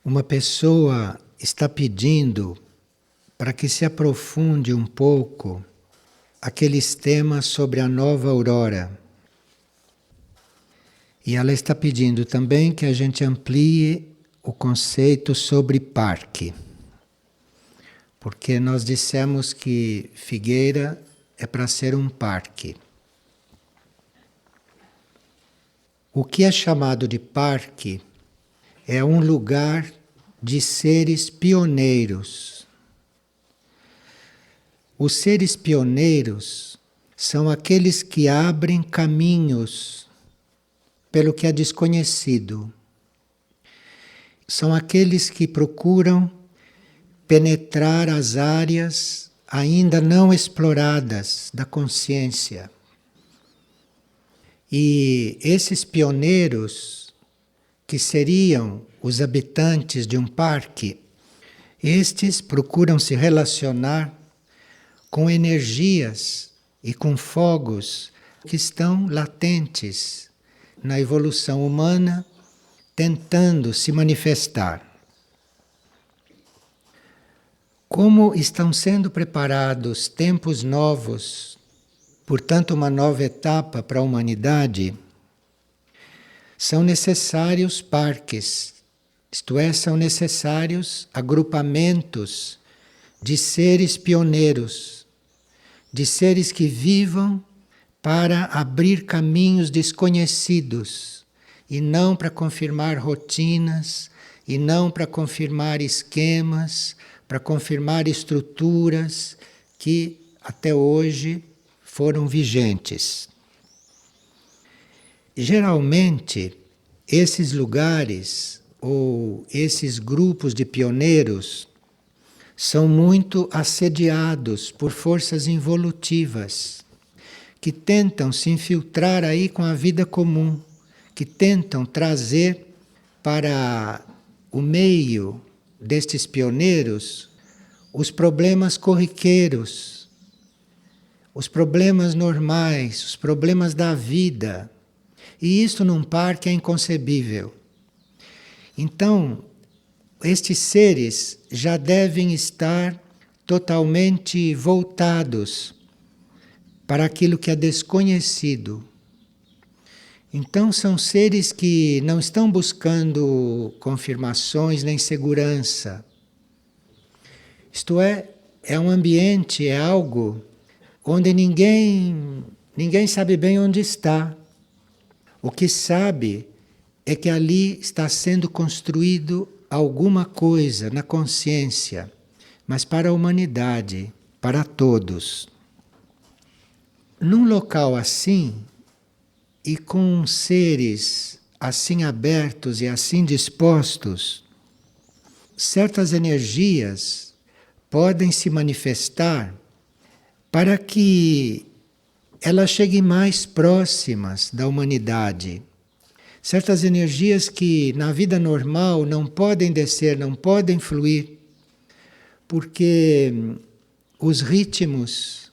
Uma pessoa está pedindo para que se aprofunde um pouco aqueles temas sobre a nova aurora. E ela está pedindo também que a gente amplie o conceito sobre parque. Porque nós dissemos que Figueira é para ser um parque. O que é chamado de parque é um lugar de seres pioneiros. Os seres pioneiros são aqueles que abrem caminhos pelo que é desconhecido. São aqueles que procuram penetrar as áreas ainda não exploradas da consciência. E esses pioneiros, que seriam os habitantes de um parque, estes procuram se relacionar com energias e com fogos que estão latentes na evolução humana, tentando se manifestar. Como estão sendo preparados tempos novos, portanto, uma nova etapa para a humanidade, são necessários parques, isto é, são necessários agrupamentos de seres pioneiros, de seres que vivam para abrir caminhos desconhecidos e não para confirmar rotinas, e não para confirmar esquemas, para confirmar estruturas que até hoje foram vigentes. Geralmente, esses lugares ou esses grupos de pioneiros são muito assediados por forças involutivas que tentam se infiltrar aí com a vida comum, que tentam trazer para o meio destes pioneiros os problemas corriqueiros, os problemas normais, os problemas da vida. E isto num parque é inconcebível. Então, estes seres já devem estar totalmente voltados para aquilo que é desconhecido. Então, são seres que não estão buscando confirmações nem segurança. Isto é um ambiente, é algo onde ninguém sabe bem onde está. O que sabe é que ali está sendo construído alguma coisa na consciência, mas para a humanidade, para todos. Num local assim, e com seres assim abertos e assim dispostos, certas energias podem se manifestar para que elas cheguem mais próximas da humanidade. Certas energias que na vida normal não podem descer, não podem fluir, porque os ritmos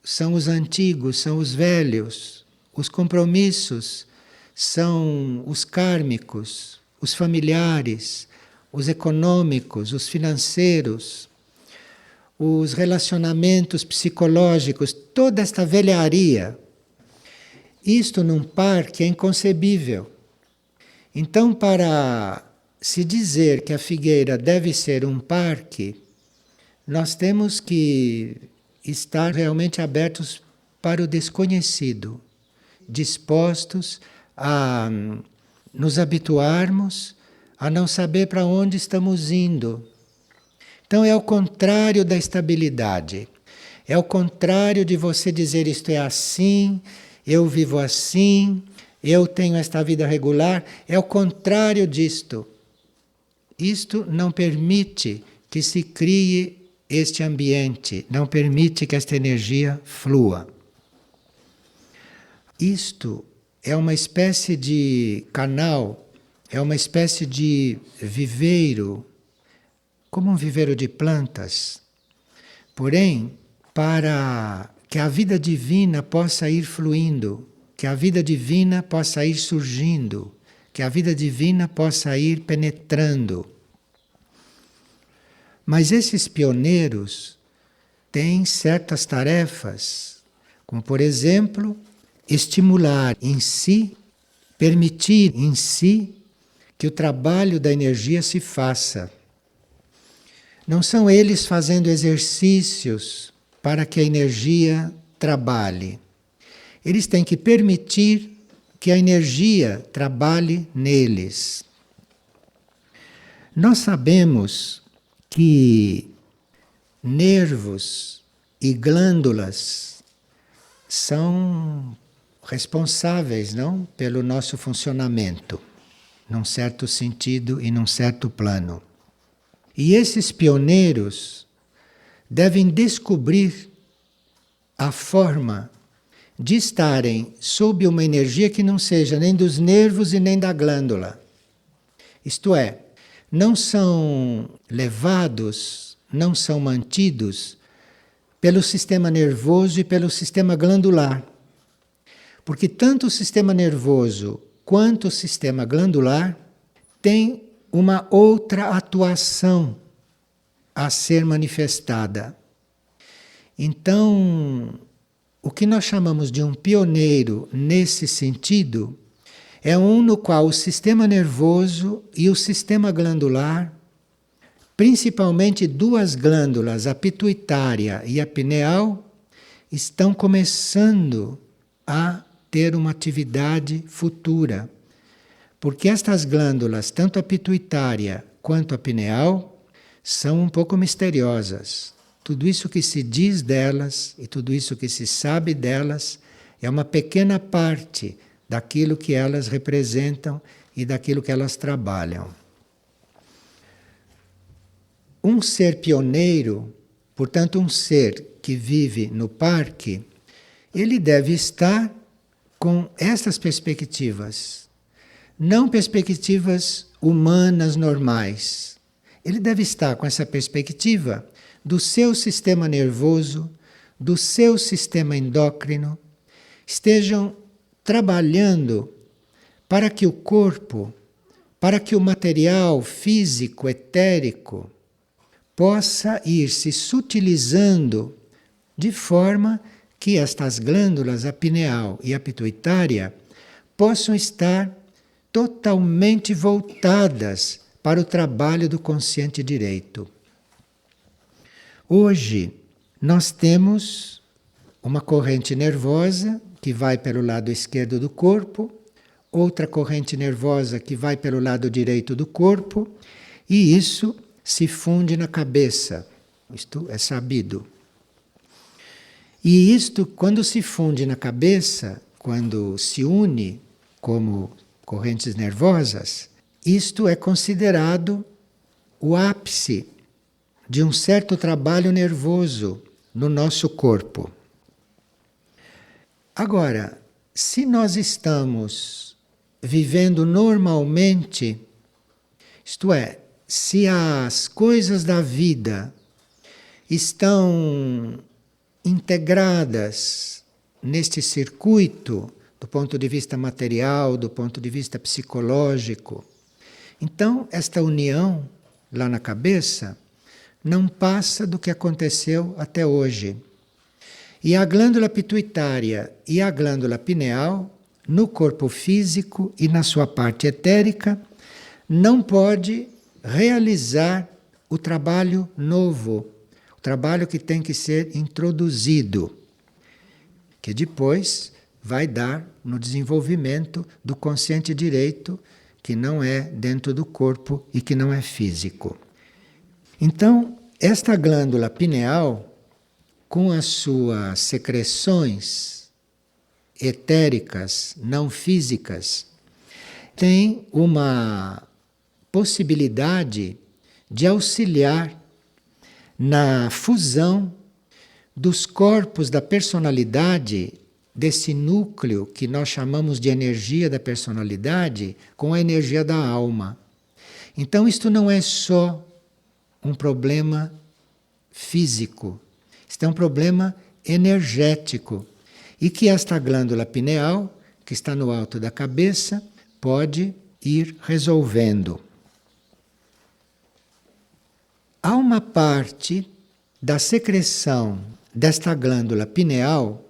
são os antigos, são os velhos, os compromissos são os kármicos, os familiares, os econômicos, os financeiros, os relacionamentos psicológicos, toda esta velharia. Isto num parque é inconcebível. Então, para se dizer que a Figueira deve ser um parque, nós temos que estar realmente abertos para o desconhecido, dispostos a nos habituarmos a não saber para onde estamos indo. Então é o contrário da estabilidade. É o contrário de você dizer isto é assim, eu vivo assim, eu tenho esta vida regular. É o contrário disto. Isto não permite que se crie este ambiente, não permite que esta energia flua. Isto é uma espécie de canal, é uma espécie de viveiro, como um viveiro de plantas. Porém, para que a vida divina possa ir fluindo, que a vida divina possa ir surgindo, que a vida divina possa ir penetrando. Mas esses pioneiros têm certas tarefas, como por exemplo, estimular em si, permitir em si que o trabalho da energia se faça. Não são eles fazendo exercícios para que a energia trabalhe. Eles têm que permitir que a energia trabalhe neles. Nós sabemos que nervos e glândulas são responsáveis, não, pelo nosso funcionamento, num certo sentido e num certo plano. E esses pioneiros devem descobrir a forma de estarem sob uma energia que não seja nem dos nervos e nem da glândula. Isto é, não são levados, não são mantidos pelo sistema nervoso e pelo sistema glandular. Porque tanto o sistema nervoso quanto o sistema glandular têm uma outra atuação a ser manifestada. Então, o que nós chamamos de um pioneiro nesse sentido é um no qual o sistema nervoso e o sistema glandular, principalmente duas glândulas, a pituitária e a pineal, estão começando a ter uma atividade futura. Porque estas glândulas, tanto a pituitária quanto a pineal, são um pouco misteriosas. Tudo isso que se diz delas e tudo isso que se sabe delas é uma pequena parte daquilo que elas representam e daquilo que elas trabalham. Um ser pioneiro, portanto um ser que vive no parque, ele deve estar com estas perspectivas, não perspectivas humanas normais. Ele deve estar com essa perspectiva do seu sistema nervoso, do seu sistema endócrino, estejam trabalhando para que o corpo, para que o material físico, etérico, possa ir se sutilizando de forma que estas glândulas, a pineal e a pituitária, possam estar totalmente voltadas para o trabalho do consciente direito. Hoje, nós temos uma corrente nervosa que vai pelo lado esquerdo do corpo, outra corrente nervosa que vai pelo lado direito do corpo, e isso se funde na cabeça. Isto é sabido. E isto, quando se funde na cabeça, quando se une como correntes nervosas, isto é considerado o ápice de um certo trabalho nervoso no nosso corpo. Agora, se nós estamos vivendo normalmente, isto é, se as coisas da vida estão integradas neste circuito, do ponto de vista material, do ponto de vista psicológico, então esta união lá na cabeça não passa do que aconteceu até hoje. E a glândula pituitária e a glândula pineal, no corpo físico e na sua parte etérica, não pode realizar o trabalho novo, o trabalho que tem que ser introduzido, que depois vai dar no desenvolvimento do consciente direito, que não é dentro do corpo e que não é físico. Então, esta glândula pineal, com as suas secreções etéricas, não físicas, tem uma possibilidade de auxiliar na fusão dos corpos da personalidade, desse núcleo que nós chamamos de energia da personalidade, com a energia da alma. Então, isto não é só um problema físico, isto é um problema energético. E que esta glândula pineal, que está no alto da cabeça, pode ir resolvendo. há uma parte da secreção desta glândula pineal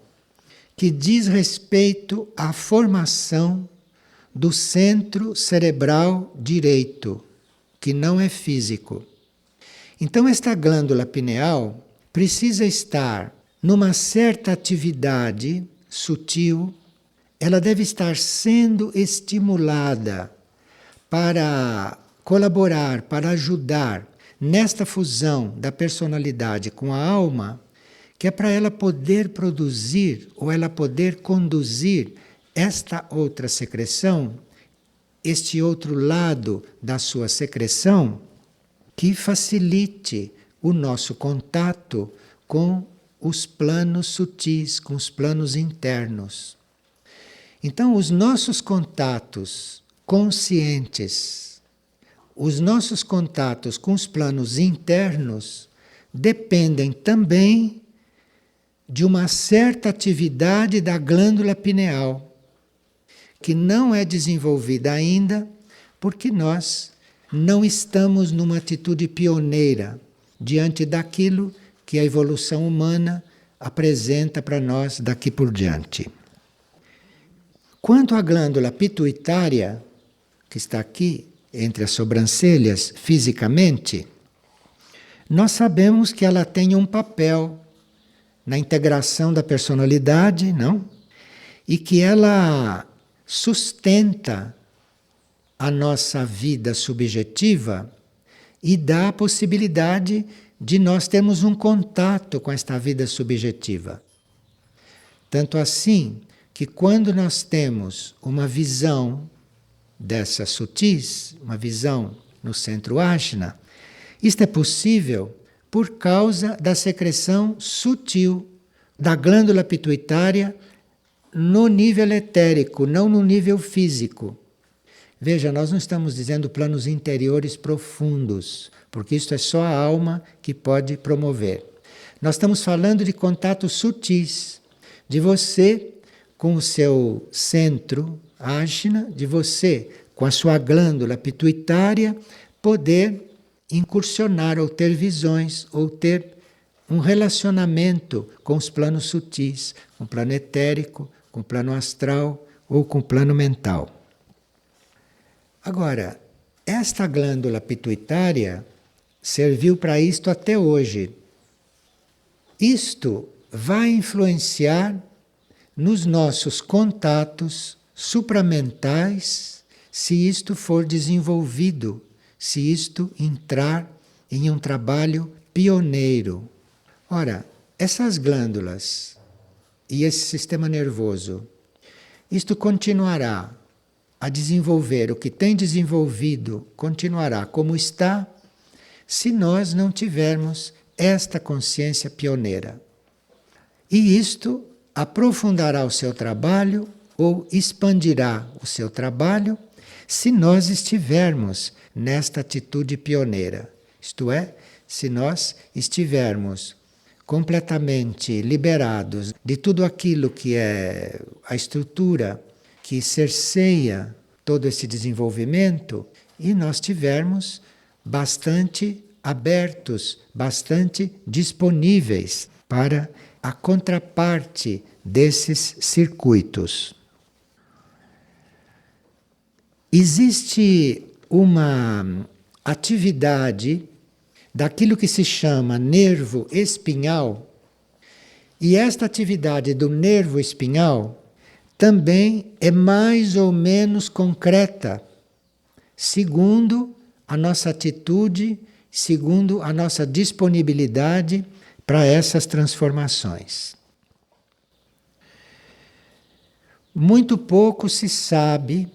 que diz respeito à formação do centro cerebral direito, que não é físico. Então, esta glândula pineal precisa estar numa certa atividade sutil, ela deve estar sendo estimulada para colaborar, para ajudar nesta fusão da personalidade com a alma, que é para ela poder produzir ou ela poder conduzir esta outra secreção, este outro lado da sua secreção, que facilite o nosso contato com os planos sutis, com os planos internos. Então, os nossos contatos conscientes, os nossos contatos com os planos internos dependem também de uma certa atividade da glândula pineal, que não é desenvolvida ainda porque nós não estamos numa atitude pioneira diante daquilo que a evolução humana apresenta para nós daqui por diante. Quanto à glândula pituitária, que está aqui entre as sobrancelhas fisicamente, nós sabemos que ela tem um papel na integração da personalidade, não? E que ela sustenta a nossa vida subjetiva e dá a possibilidade de nós termos um contato com esta vida subjetiva. Tanto assim que quando nós temos uma visão dessas sutis, uma visão no centro ajna, isto é possível por causa da secreção sutil da glândula pituitária no nível etérico, não no nível físico. Veja, nós não estamos dizendo planos interiores profundos, porque isto é só a alma que pode promover. Nós estamos falando de contatos sutis, de você com o seu centro ajna, de você com a sua glândula pituitária poder incursionar ou ter visões ou ter um relacionamento com os planos sutis, com o plano etérico, com o plano astral ou com o plano mental. Agora, esta glândula pituitária serviu para isto até hoje. Isto vai influenciar nos nossos contatos supramentais se isto for desenvolvido, se isto entrar em um trabalho pioneiro. Ora, essas glândulas e esse sistema nervoso, isto continuará a desenvolver, o que tem desenvolvido continuará como está, se nós não tivermos esta consciência pioneira. E isto aprofundará o seu trabalho ou expandirá o seu trabalho se nós estivermos nesta atitude pioneira. Isto é, se nós estivermos completamente liberados de tudo aquilo que é a estrutura que cerceia todo esse desenvolvimento e nós tivermos bastante abertos, bastante disponíveis para a contraparte desses circuitos. Existe uma atividade daquilo que se chama nervo espinhal, e esta atividade do nervo espinhal também é mais ou menos concreta, segundo a nossa atitude, segundo a nossa disponibilidade para essas transformações. Muito pouco se sabe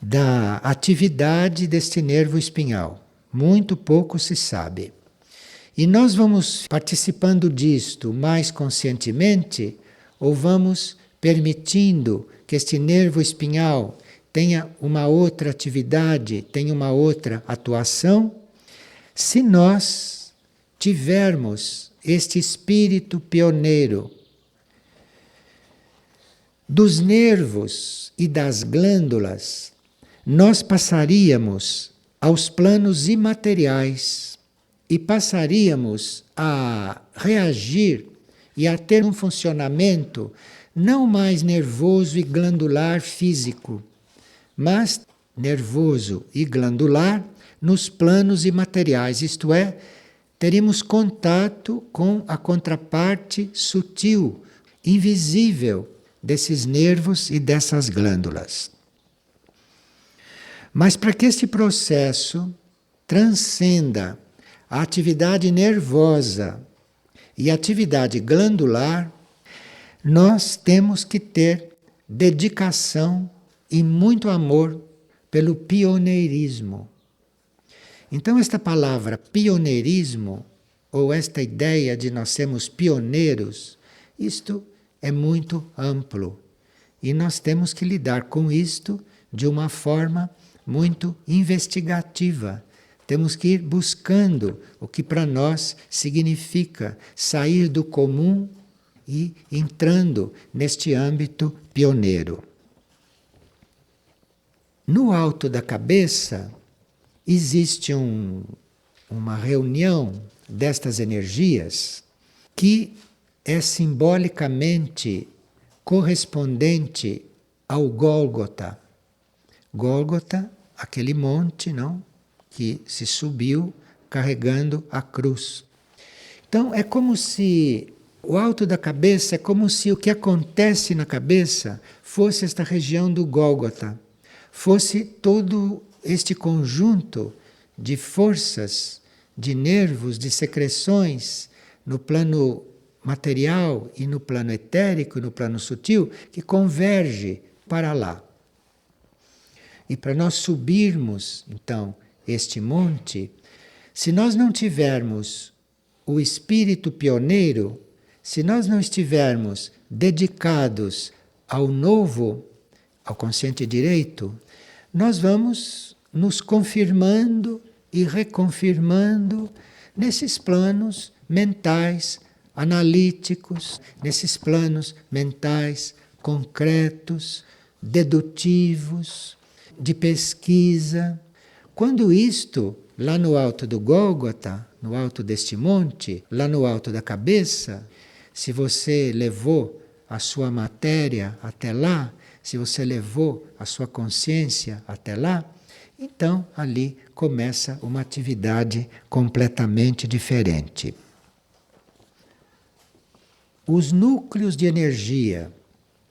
da atividade deste nervo espinhal. Muito pouco se sabe. E nós vamos participando disto mais conscientemente ou vamos permitindo que este nervo espinhal tenha uma outra atividade, tenha uma outra atuação, se nós tivermos este espírito pioneiro dos nervos e das glândulas, nós passaríamos aos planos imateriais, e passaríamos a reagir e a ter um funcionamento não mais nervoso e glandular físico, mas nervoso e glandular nos planos imateriais, isto é, teríamos contato com a contraparte sutil, invisível desses nervos e dessas glândulas. Mas para que este processo transcenda a atividade nervosa e a atividade glandular, nós temos que ter dedicação e muito amor pelo pioneirismo. Então, esta palavra pioneirismo, ou esta ideia de nós sermos pioneiros, isto é muito amplo. E nós temos que lidar com isto de uma forma muito investigativa. Temos que ir buscando o que para nós significa sair do comum e entrando neste âmbito pioneiro. No alto da cabeça existe uma reunião destas energias que é simbolicamente correspondente ao Gólgota. Gólgota, aquele monte, não? Que se subiu carregando a cruz. Então é como se o alto da cabeça é como se o que acontece na cabeça fosse esta região do Gólgota, fosse todo este conjunto de forças, de nervos, de secreções no plano material e no plano etérico e no plano sutil que converge para lá. E para nós subirmos, então, este monte, se nós não tivermos o espírito pioneiro, se nós não estivermos dedicados ao novo, ao consciente direito, nós vamos nos confirmando e reconfirmando nesses planos mentais, analíticos, nesses planos mentais concretos, dedutivos, de pesquisa. Quando isto, lá no alto do Gólgota, no alto deste monte, lá no alto da cabeça, se você levou a sua matéria até lá, se você levou a sua consciência até lá, então ali começa uma atividade completamente diferente. Os núcleos de energia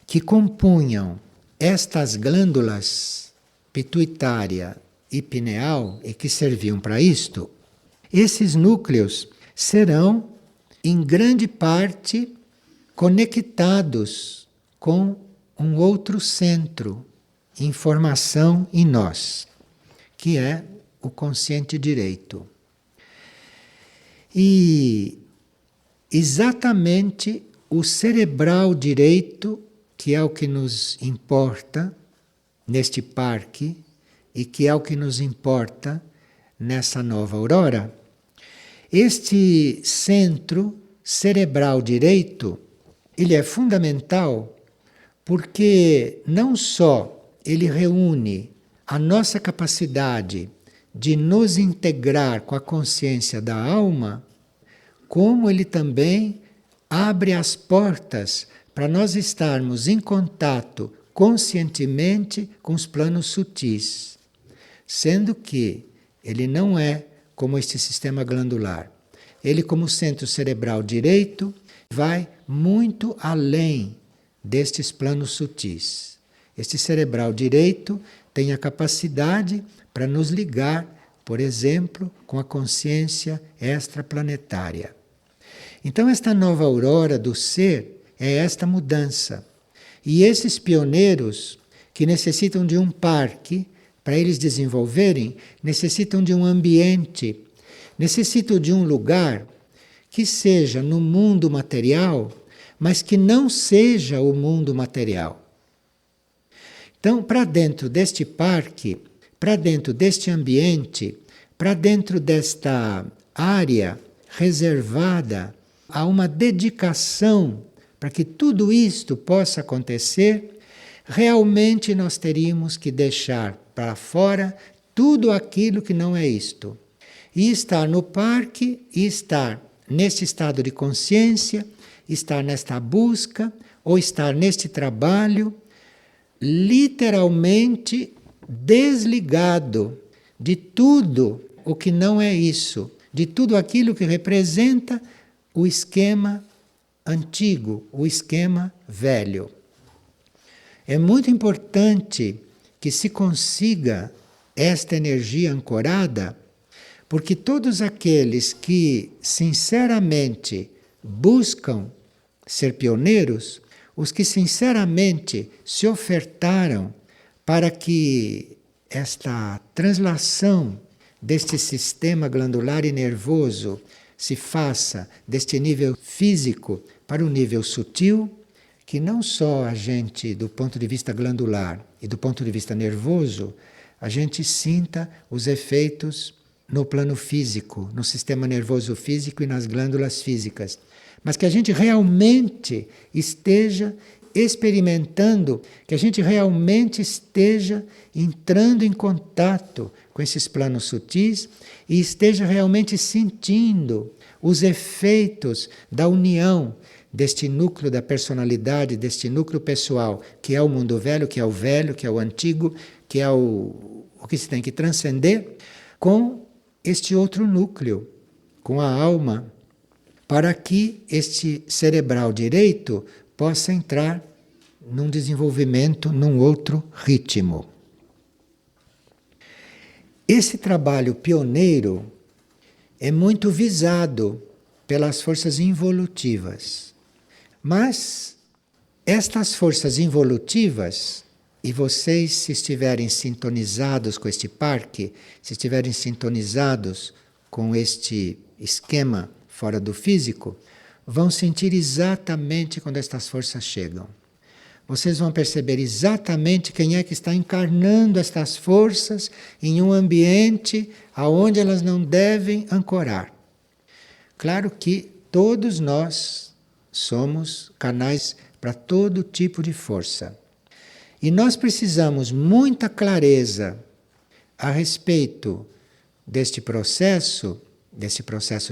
que compunham estas glândulas pituitária e pineal e que serviam para isto, esses núcleos serão em grande parte conectados com um outro centro, informação em nós, que é o consciente direito. E exatamente o cerebral direito, que é o que nos importa neste parque e que é o que nos importa nessa nova aurora, este centro cerebral direito, ele é fundamental porque não só ele reúne a nossa capacidade de nos integrar com a consciência da alma, como ele também abre as portas para nós estarmos em contato conscientemente com os planos sutis, sendo que ele não é como este sistema glandular. Ele, como centro cerebral direito, vai muito além destes planos sutis. Este cerebral direito tem a capacidade para nos ligar, por exemplo, com a consciência extraplanetária. Então, esta nova aurora do ser é esta mudança. E esses pioneiros, que necessitam de um parque, para eles desenvolverem, necessitam de um ambiente, necessitam de um lugar que seja no mundo material, mas que não seja o mundo material. Então, para dentro deste parque, para dentro deste ambiente, para dentro desta área reservada a uma dedicação para que tudo isto possa acontecer, realmente nós teríamos que deixar para fora tudo aquilo que não é isto. E estar no parque, e estar neste estado de consciência, estar nesta busca, ou estar neste trabalho, literalmente desligado de tudo o que não é isso, de tudo aquilo que representa o esquema antigo, o esquema velho. É muito importante que se consiga esta energia ancorada, porque todos aqueles que sinceramente buscam ser pioneiros, os que sinceramente se ofertaram para que esta translação deste sistema glandular e nervoso se faça deste nível físico para o nível sutil, que não só a gente, do ponto de vista glandular e do ponto de vista nervoso, a gente sinta os efeitos no plano físico, no sistema nervoso físico e nas glândulas físicas, mas que a gente realmente esteja experimentando, que a gente realmente esteja entrando em contato com esses planos sutis e esteja realmente sentindo os efeitos da união deste núcleo da personalidade, deste núcleo pessoal, que é o mundo velho, que é o antigo, que é o que se tem que transcender, com este outro núcleo, com a alma, para que este cerebral direito possa entrar num desenvolvimento, num outro ritmo. Esse trabalho pioneiro é muito visado pelas forças involutivas. Mas estas forças involutivas, e vocês, se estiverem sintonizados com este parque, se estiverem sintonizados com este esquema fora do físico, vão sentir exatamente quando estas forças chegam. Vocês vão perceber exatamente quem é que está encarnando estas forças em um ambiente aonde elas não devem ancorar. Claro que todos nós somos canais para todo tipo de força. E nós precisamos muita clareza a respeito deste processo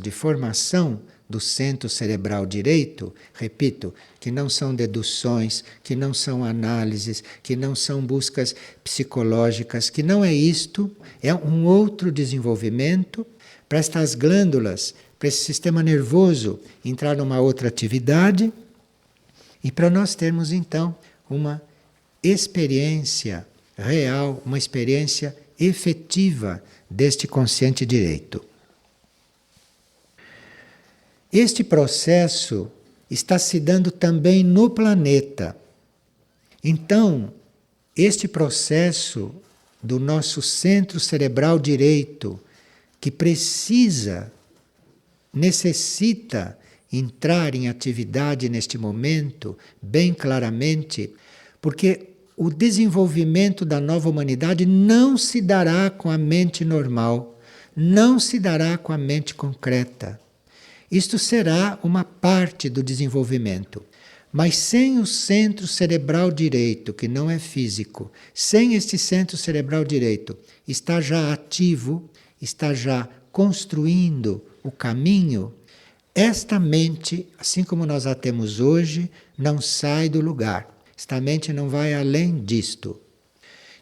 de formação do centro cerebral direito, repito, que não são deduções, que não são análises, que não são buscas psicológicas, que não é isto, é um outro desenvolvimento para estas glândulas, para esse sistema nervoso entrar numa outra atividade e para nós termos então uma experiência real, uma experiência efetiva deste consciente direito. Este processo está se dando também no planeta. Então, este processo do nosso centro cerebral direito, que necessita entrar em atividade neste momento, bem claramente, porque o desenvolvimento da nova humanidade não se dará com a mente normal, não se dará com a mente concreta. Isto será uma parte do desenvolvimento. Mas sem o centro cerebral direito, que não é físico, sem este centro cerebral direito, está já ativo, está já construindo o caminho, esta mente, assim como nós a temos hoje, não sai do lugar. Esta mente não vai além disto.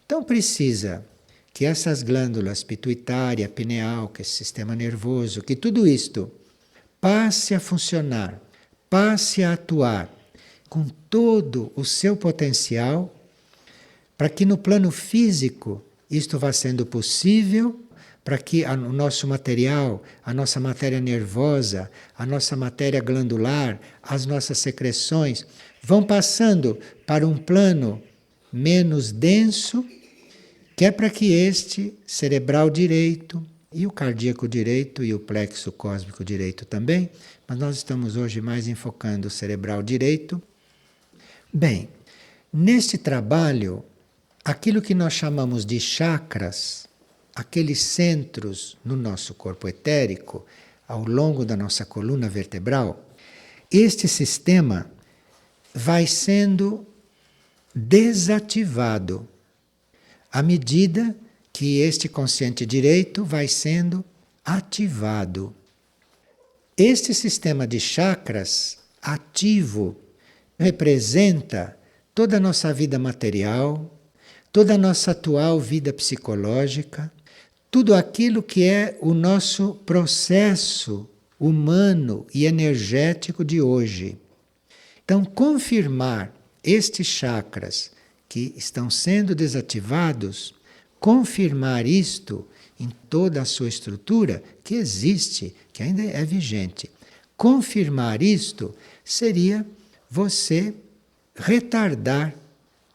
Então precisa que essas glândulas pituitária, pineal, que é esse sistema nervoso, que tudo isto passe a funcionar, passe a atuar com todo o seu potencial, para que no plano físico isto vá sendo possível, para que o nosso material, a nossa matéria nervosa, a nossa matéria glandular, as nossas secreções vão passando para um plano menos denso, que é para que este cerebral direito e o cardíaco direito e o plexo cósmico direito também, mas nós estamos hoje mais enfocando o cerebral direito. Bem, neste trabalho, aquilo que nós chamamos de chakras, aqueles centros no nosso corpo etérico, ao longo da nossa coluna vertebral, este sistema vai sendo desativado à medida que este consciente direito vai sendo ativado. Este sistema de chakras ativo representa toda a nossa vida material, toda a nossa atual vida psicológica, tudo aquilo que é o nosso processo humano e energético de hoje. Então, confirmar estes chakras que estão sendo desativados, confirmar isto em toda a sua estrutura que existe, que ainda é vigente. Confirmar isto seria você retardar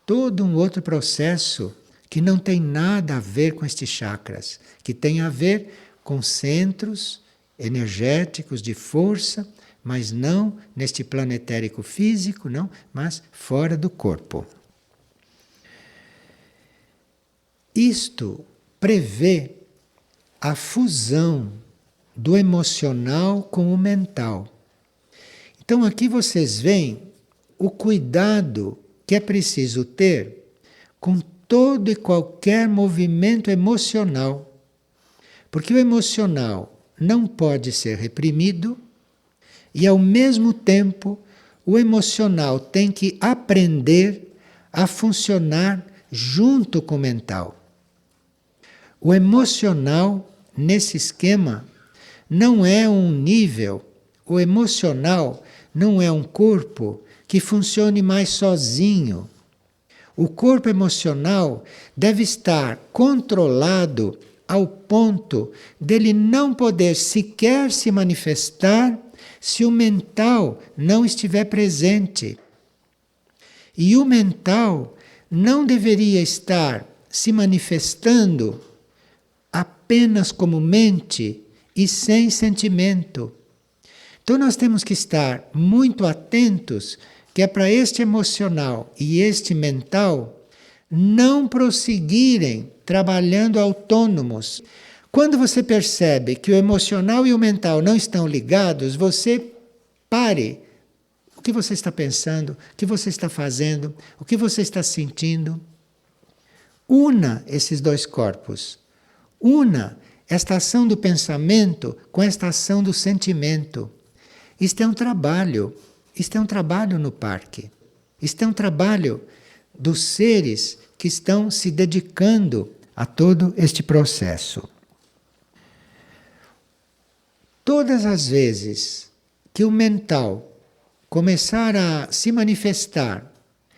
todo um outro processo que não tem nada a ver com estes chakras, que tem a ver com centros energéticos de força, mas não neste plano etérico físico, não, mas fora do corpo. Isto prevê a fusão do emocional com o mental. Então aqui vocês veem o cuidado que é preciso ter com todo e qualquer movimento emocional. Porque o emocional não pode ser reprimido e, ao mesmo tempo, o emocional tem que aprender a funcionar junto com o mental. O emocional, nesse esquema, não é um nível, o emocional não é um corpo que funcione mais sozinho. O corpo emocional deve estar controlado ao ponto dele não poder sequer se manifestar se o mental não estiver presente. E o mental não deveria estar se manifestando apenas como mente e sem sentimento. Então nós temos que estar muito atentos que é para este emocional e este mental não prosseguirem trabalhando autônomos. Quando você percebe que o emocional e o mental não estão ligados, você pare. O que você está pensando? O que você está fazendo? O que você está sentindo? Una esses dois corpos. Una esta ação do pensamento com esta ação do sentimento. Isto é um trabalho. Isto é um trabalho no parque. Isto é um trabalho dos seres que estão se dedicando a todo este processo. Todas as vezes que o mental começar a se manifestar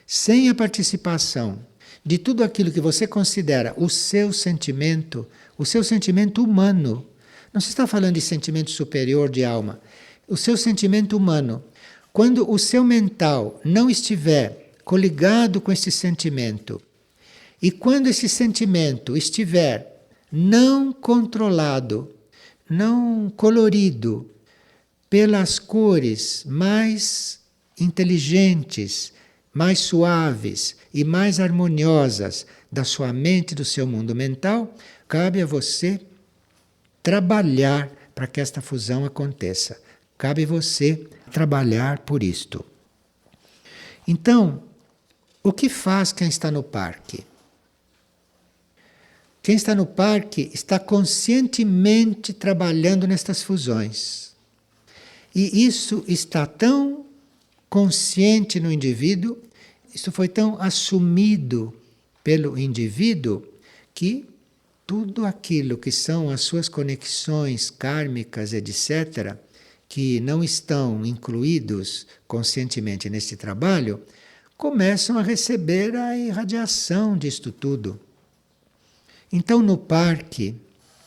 sem a participação de tudo aquilo que você considera o seu sentimento humano, não se está falando de sentimento superior de alma, o seu sentimento humano, quando o seu mental não estiver coligado com esse sentimento, e quando esse sentimento estiver não controlado, não colorido pelas cores mais inteligentes, mais suaves e mais harmoniosas da sua mente e do seu mundo mental, cabe a você trabalhar para que esta fusão aconteça. Cabe a você trabalhar por isto. Então, o que faz quem está no parque? Quem está no parque está conscientemente trabalhando nestas fusões. E isso está tão consciente no indivíduo, isso foi tão assumido pelo indivíduo, que tudo aquilo que são as suas conexões kármicas, etc., que não estão incluídos conscientemente neste trabalho, começam a receber a irradiação disto tudo. Então, no parque,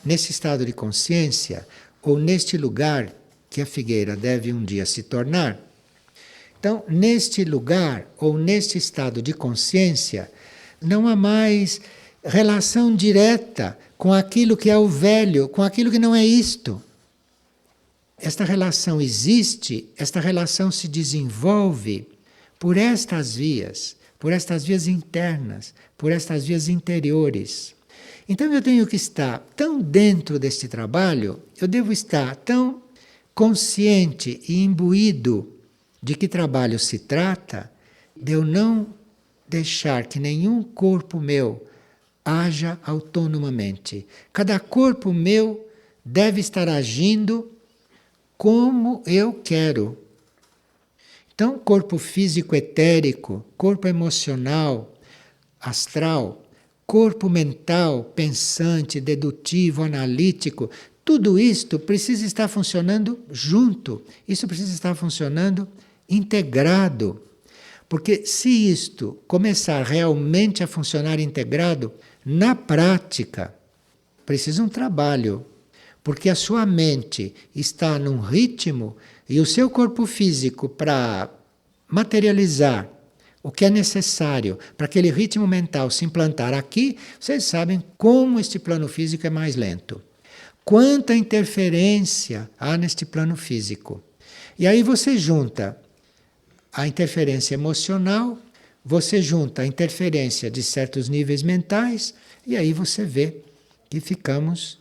nesse estado de consciência, ou neste lugar que a figueira deve um dia se tornar, então, neste lugar ou neste estado de consciência, não há mais relação direta com aquilo que é o velho, com aquilo que não é isto. Esta relação existe, esta relação se desenvolve por estas vias internas, por estas vias interiores. Então eu tenho que estar tão dentro deste trabalho, eu devo estar tão consciente e imbuído de que trabalho se trata, de eu não deixar que nenhum corpo meu haja autonomamente. Cada corpo meu deve estar agindo como eu quero. Então, corpo físico etérico, corpo emocional, astral, corpo mental, pensante, dedutivo, analítico, tudo isto precisa estar funcionando junto. Isso precisa estar funcionando integrado. Porque se isto começar realmente a funcionar integrado, na prática, precisa um trabalho. Porque a sua mente está num ritmo e o seu corpo físico, para materializar o que é necessário para aquele ritmo mental se implantar aqui, vocês sabem como este plano físico é mais lento. Quanta interferência há neste plano físico. E aí você junta a interferência emocional, você junta a interferência de certos níveis mentais, e aí você vê que ficamos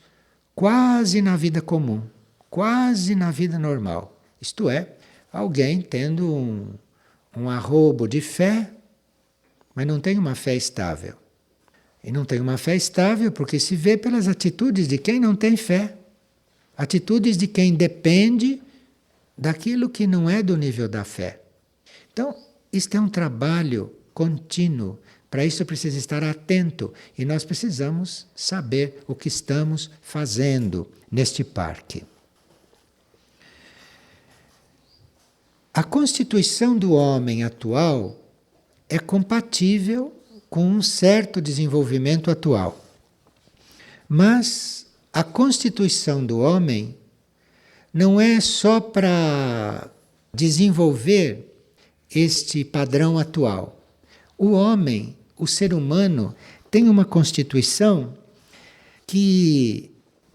quase na vida comum, quase na vida normal. Isto é, alguém tendo um arrobo de fé, mas não tem uma fé estável. E não tem uma fé estável porque se vê pelas atitudes de quem não tem fé. Atitudes de quem depende daquilo que não é do nível da fé. Então, isto é um trabalho contínuo. Para isso precisa estar atento e nós precisamos saber o que estamos fazendo neste parque. A constituição do homem atual é compatível com um certo desenvolvimento atual. Mas a constituição do homem não é só para desenvolver este padrão atual. O homem, o ser humano, tem uma constituição que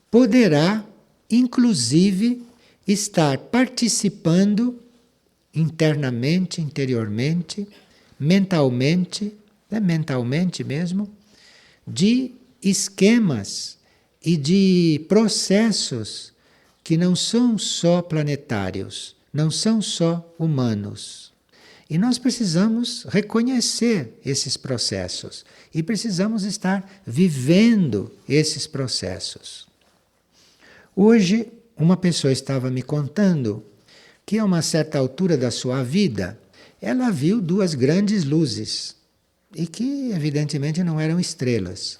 poderá, inclusive, estar participando internamente, interiormente, mentalmente mesmo, de esquemas e de processos que não são só planetários, não são só humanos. E nós precisamos reconhecer esses processos e precisamos estar vivendo esses processos. Hoje, uma pessoa estava me contando que a uma certa altura da sua vida, ela viu duas grandes luzes e que evidentemente não eram estrelas.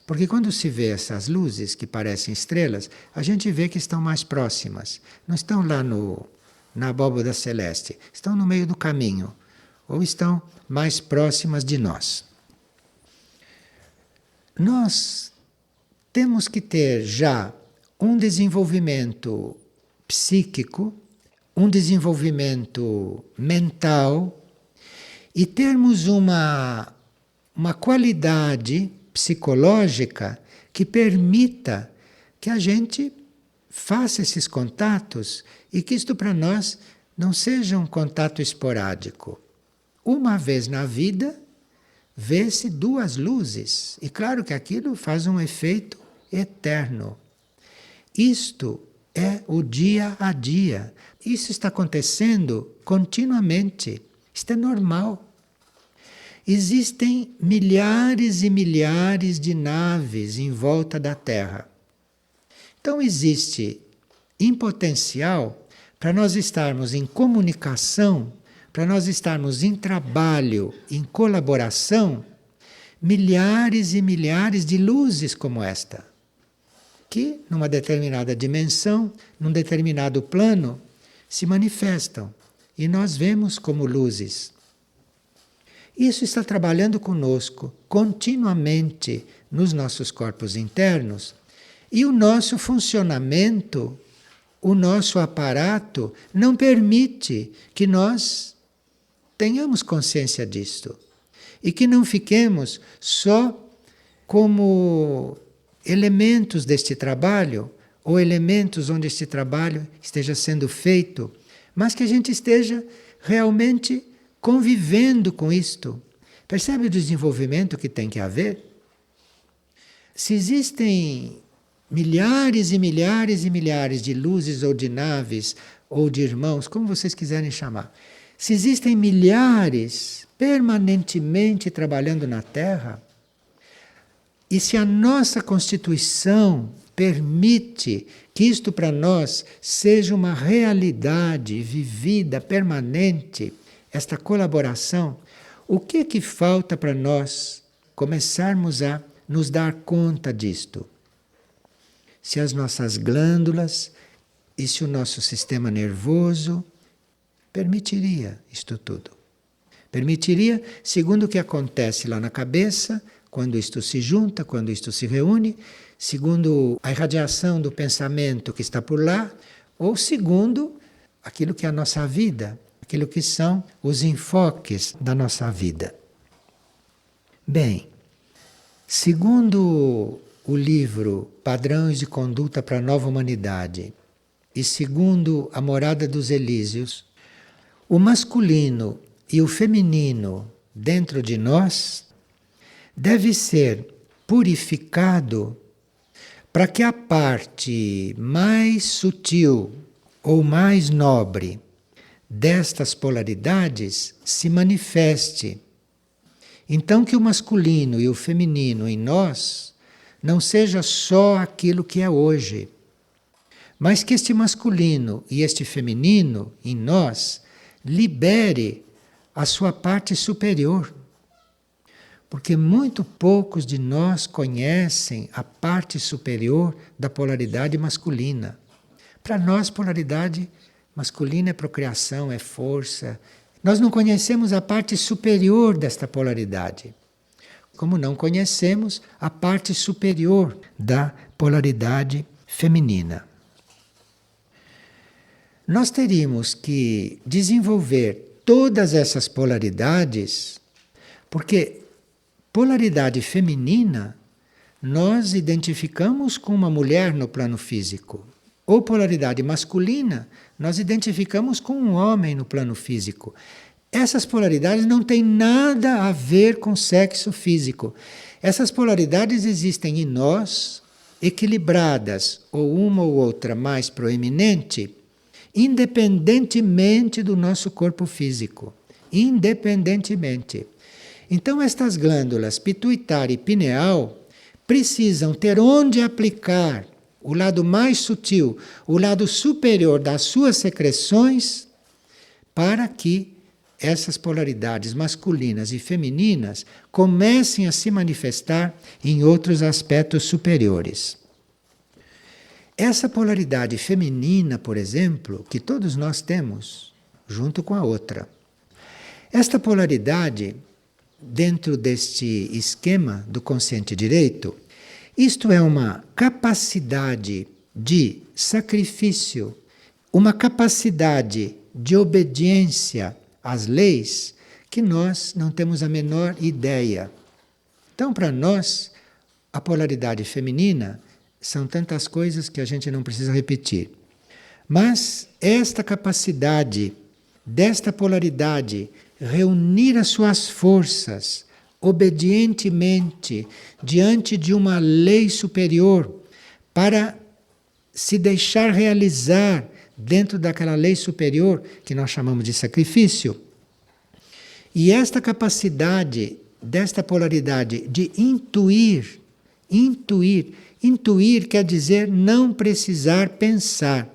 Porque quando se vê essas luzes que parecem estrelas, a gente vê que estão mais próximas. Não estão lá na abóbada celeste, estão no meio do caminho, ou estão mais próximas de nós. Nós temos que ter já um desenvolvimento psíquico, um desenvolvimento mental e termos uma qualidade psicológica que permita que a gente faça esses contatos e que isto para nós não seja um contato esporádico. Uma vez na vida, vê-se duas luzes. E claro que aquilo faz um efeito eterno. Isto é o dia a dia. Isso está acontecendo continuamente. Isto é normal. Existem milhares e milhares de naves em volta da Terra. Então existe em potencial para nós estarmos em comunicação, para nós estarmos em trabalho, em colaboração, milhares e milhares de luzes como esta, que numa determinada dimensão, num determinado plano, se manifestam e nós vemos como luzes. Isso está trabalhando conosco continuamente nos nossos corpos internos e o nosso funcionamento, o nosso aparato não permite que nós tenhamos consciência disto e que não fiquemos só como elementos deste trabalho ou elementos onde este trabalho esteja sendo feito, mas que a gente esteja realmente convivendo com isto. Percebe o desenvolvimento que tem que haver? Se existem milhares e milhares e milhares de luzes ou de naves ou de irmãos, como vocês quiserem chamar, se existem milhares permanentemente trabalhando na Terra, e se a nossa constituição permite que isto para nós seja uma realidade vivida, permanente, esta colaboração, o que falta para nós começarmos a nos dar conta disto? Se as nossas glândulas e se o nosso sistema nervoso permitiria isto tudo. Permitiria, segundo o que acontece lá na cabeça, quando isto se junta, quando isto se reúne, segundo a irradiação do pensamento que está por lá, ou segundo aquilo que é a nossa vida, aquilo que são os enfoques da nossa vida. Bem, segundo o livro Padrões de Conduta para a Nova Humanidade e segundo a Morada dos Elíseos, o masculino e o feminino dentro de nós deve ser purificado para que a parte mais sutil ou mais nobre destas polaridades se manifeste. Então que o masculino e o feminino em nós não seja só aquilo que é hoje, mas que este masculino e este feminino em nós libere a sua parte superior. Porque muito poucos de nós conhecem a parte superior da polaridade masculina. Para nós, polaridade masculina é procriação, é força. Nós não conhecemos a parte superior desta polaridade, como não conhecemos a parte superior da polaridade feminina. Nós teríamos que desenvolver todas essas polaridades, porque polaridade feminina nós identificamos com uma mulher no plano físico, ou polaridade masculina nós identificamos com um homem no plano físico. Essas polaridades não têm nada a ver com sexo físico. Essas polaridades existem em nós, equilibradas, ou uma ou outra mais proeminente, independentemente do nosso corpo físico. Independentemente. Então estas glândulas pituitária e pineal precisam ter onde aplicar o lado mais sutil, o lado superior das suas secreções, para que essas polaridades masculinas e femininas comecem a se manifestar em outros aspectos superiores. Essa polaridade feminina, por exemplo, que todos nós temos, junto com a outra. Esta polaridade, dentro deste esquema do consciente direito, isto é uma capacidade de sacrifício, uma capacidade de obediência às leis que nós não temos a menor ideia. Então, para nós, a polaridade feminina são tantas coisas que a gente não precisa repetir. Mas esta capacidade desta polaridade reunir as suas forças obedientemente diante de uma lei superior para se deixar realizar dentro daquela lei superior que nós chamamos de sacrifício. E esta capacidade desta polaridade de intuir quer dizer não precisar pensar.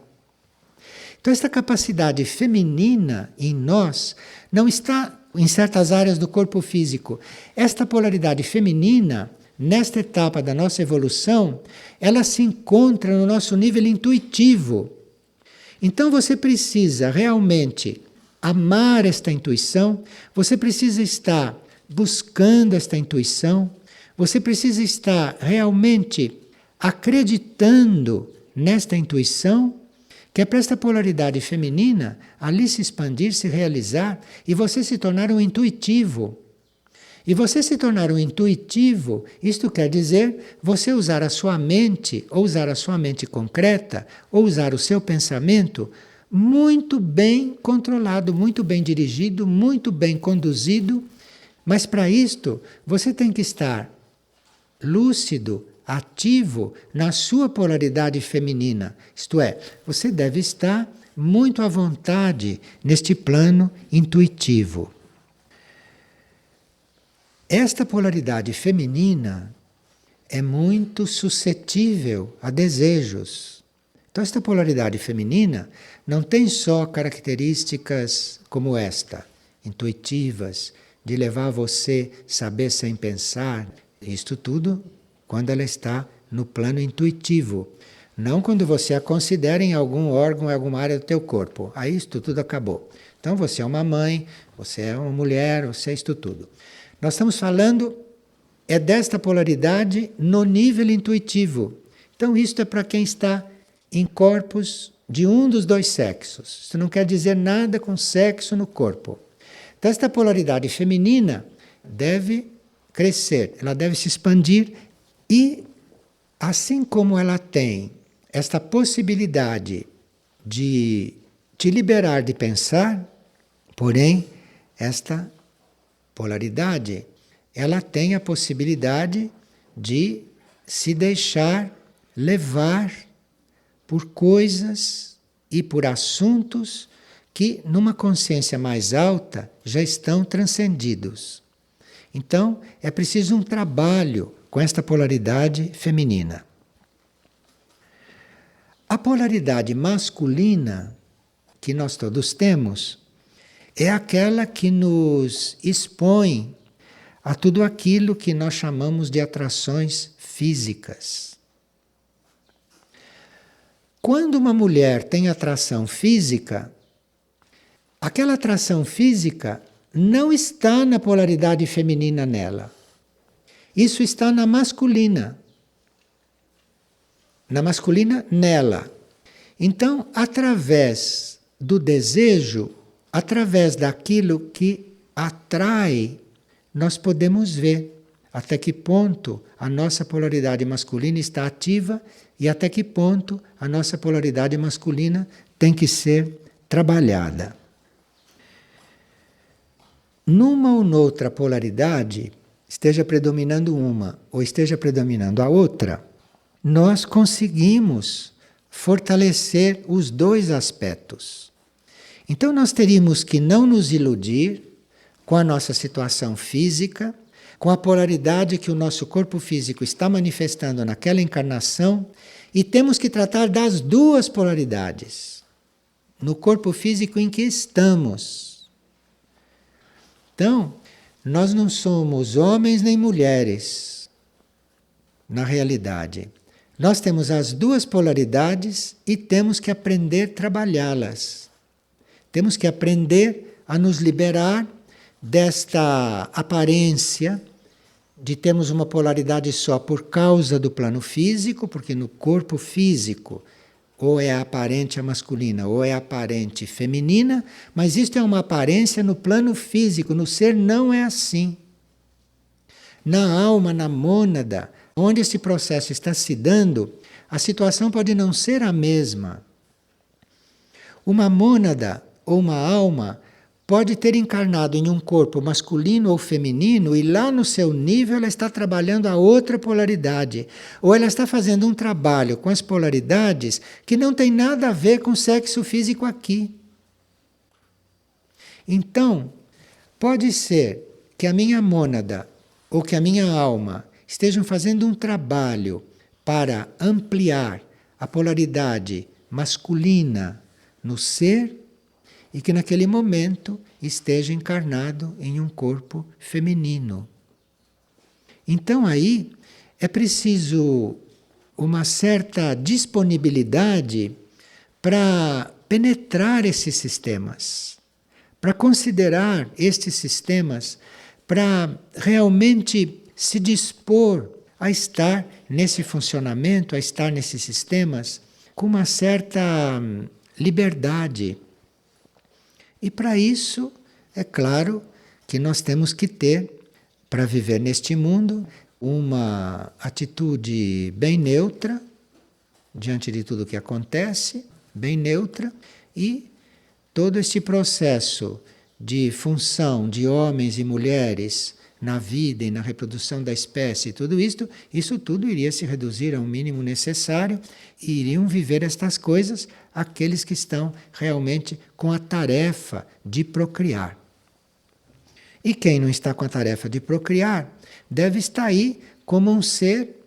Então esta capacidade feminina em nós não está em certas áreas do corpo físico. Esta polaridade feminina, nesta etapa da nossa evolução, ela se encontra no nosso nível intuitivo. Então você precisa realmente amar esta intuição, você precisa estar buscando esta intuição, você precisa estar realmente acreditando nesta intuição, que é para esta polaridade feminina ali se expandir, se realizar e você se tornar um intuitivo. E você se tornar um intuitivo, isto quer dizer você usar a sua mente, ou usar a sua mente concreta, ou usar o seu pensamento muito bem controlado, muito bem dirigido, muito bem conduzido. Mas para isto você tem que estar lúcido, ativo na sua polaridade feminina. Isto é, você deve estar muito à vontade neste plano intuitivo. Esta polaridade feminina, é muito suscetível a desejos. Então, esta polaridade feminina não tem só características como esta, intuitivas, de levar você a saber sem pensar. Isto tudo quando ela está no plano intuitivo. Não quando você a considera em algum órgão, em alguma área do teu corpo. Aí isto tudo acabou. Então você é uma mãe, você é uma mulher, você é isto tudo. Nós estamos falando desta polaridade no nível intuitivo. Então isto é para quem está em corpos de um dos dois sexos. Isso não quer dizer nada com sexo no corpo. Então esta polaridade feminina deve crescer, ela deve se expandir e assim como ela tem esta possibilidade de te liberar de pensar, porém, esta polaridade, ela tem a possibilidade de se deixar levar por coisas e por assuntos que, numa consciência mais alta, já estão transcendidos. Então, é preciso um trabalho com esta polaridade feminina. A polaridade masculina que nós todos temos é aquela que nos expõe a tudo aquilo que nós chamamos de atrações físicas. Quando uma mulher tem atração física, aquela atração física não está na polaridade feminina nela. Isso está na masculina. Na masculina nela. Então, através do desejo, através daquilo que atrai, nós podemos ver até que ponto a nossa polaridade masculina está ativa e até que ponto a nossa polaridade masculina tem que ser trabalhada. Numa ou noutra polaridade, esteja predominando uma ou esteja predominando a outra, nós conseguimos fortalecer os dois aspectos. Então nós teríamos que não nos iludir com a nossa situação física, com a polaridade que o nosso corpo físico está manifestando naquela encarnação, e temos que tratar das duas polaridades no corpo físico em que estamos. Então, nós não somos homens nem mulheres na realidade. Nós temos as duas polaridades e temos que aprender a trabalhá-las. Temos que aprender a nos liberar desta aparência de termos uma polaridade só por causa do plano físico, porque no corpo físico ou é aparente a masculina ou é aparente feminina, mas isto é uma aparência no plano físico, no ser não é assim. Na alma, na mônada, onde esse processo está se dando, a situação pode não ser a mesma. Uma mônada ou uma alma pode ter encarnado em um corpo masculino ou feminino e lá no seu nível ela está trabalhando a outra polaridade. Ou ela está fazendo um trabalho com as polaridades que não tem nada a ver com o sexo físico aqui. Então, pode ser que a minha mônada ou que a minha alma estejam fazendo um trabalho para ampliar a polaridade masculina no ser e que naquele momento esteja encarnado em um corpo feminino. Então aí é preciso uma certa disponibilidade para penetrar esses sistemas, para considerar estes sistemas, para realmente se dispor a estar nesse funcionamento, a estar nesses sistemas com uma certa liberdade. E para isso, é claro que nós temos que ter, para viver neste mundo, uma atitude bem neutra, diante de tudo o que acontece, bem neutra, e todo este processo de função de homens e mulheres na vida e na reprodução da espécie, tudo isto, isso tudo iria se reduzir ao mínimo necessário e iriam viver estas coisas aqueles que estão realmente com a tarefa de procriar. E quem não está com a tarefa de procriar deve estar aí como um ser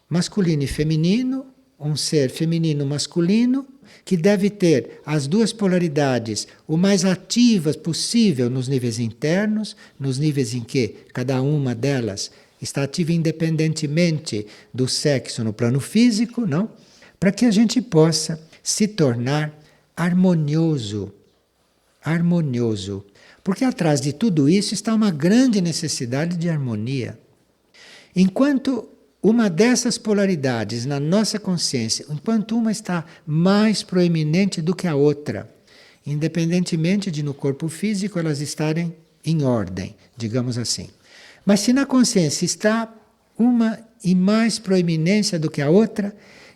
masculino e feminino, um ser feminino masculino, que deve ter as duas polaridades o mais ativas possível nos níveis internos, nos níveis em que cada uma delas está ativa independentemente do sexo no plano físico, não? Para que a gente possa se tornar harmonioso. Harmonioso. Porque atrás de tudo isso está uma grande necessidade de harmonia. Enquanto uma dessas polaridades na nossa consciência, enquanto uma está mais proeminente do que a outra, independentemente de no corpo físico elas estarem em ordem, digamos assim. Mas se na consciência está uma em mais proeminência do que a outra,